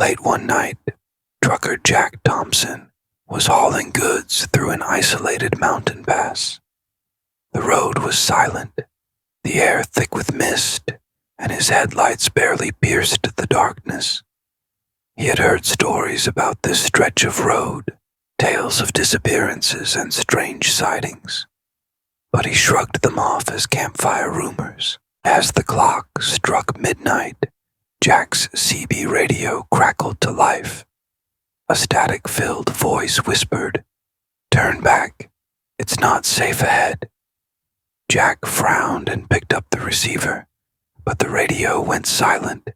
Late one night, trucker Jack Thompson was hauling goods through an isolated mountain pass. The road was silent, the air thick with mist, and his headlights barely pierced the darkness. He had heard stories about this stretch of road, tales of disappearances and strange sightings, but he shrugged them off as campfire rumors. As the clock struck midnight, Jack's CB radio crackled to life. A static-filled voice whispered, "Turn back. It's not safe ahead." Jack frowned and picked up the receiver, but the radio went silent.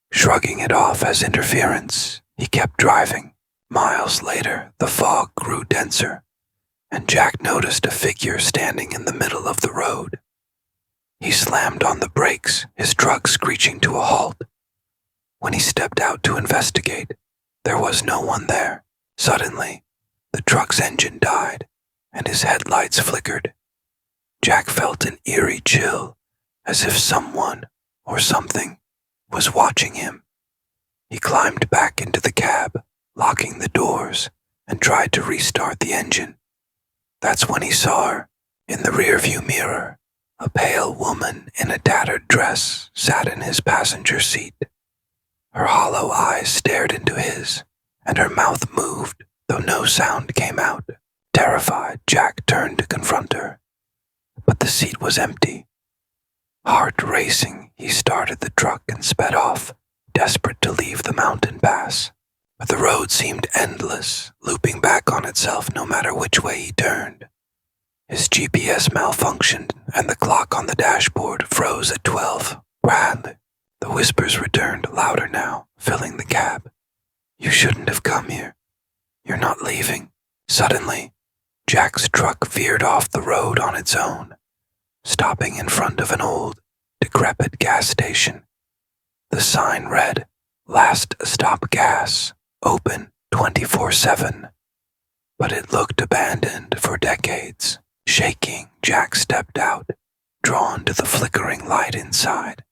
Shrugging it off as interference, he kept driving. Miles later, the fog grew denser, and Jack noticed a figure standing in the middle of the road. He slammed on the brakes, his truck screeching to a halt. When he stepped out to investigate, there was no one there. Suddenly, the truck's engine died, and his headlights flickered. Jack felt an eerie chill, as if someone or something was watching him. He climbed back into the cab, locking the doors, and tried to restart the engine. That's when he saw her, in the rearview mirror. A pale woman in a tattered dress sat in his passenger seat. Her hollow eyes stared into his, and her mouth moved, though no sound came out. Terrified, Jack turned to confront her, but the seat was empty. Heart racing, he started the truck and sped off, desperate to leave the mountain pass. But the road seemed endless, looping back on itself no matter which way he turned. His GPS malfunctioned, and the clock on the dashboard froze at 12. "Brad," the whispers returned louder now, filling the cab. "You shouldn't have come here. You're not leaving." Suddenly, Jack's truck veered off the road on its own, stopping in front of an old, decrepit gas station. The sign read, "Last Stop Gas, open 24/7. But it looked abandoned for decades. Shaking, Jack stepped out, drawn to the flickering light inside.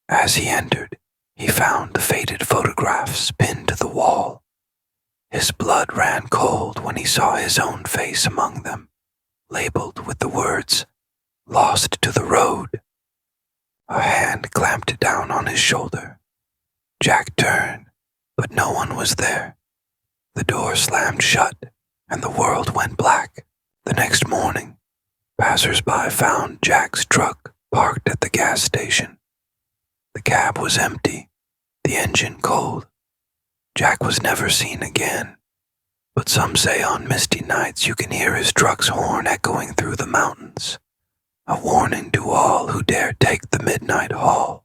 As he entered, he found the faded photographs pinned to the wall. His blood ran cold when he saw his own face among them, labeled with the words, "Lost to the road." A hand clamped down on his shoulder. Jack turned, but no one was there. The door slammed shut, and the world went black. The next morning, passers-by found Jack's truck parked at the gas station. The cab was empty, the engine cold. Jack was never seen again, but some say on misty nights you can hear his truck's horn echoing through the mountains, a warning to all who dare take the midnight haul.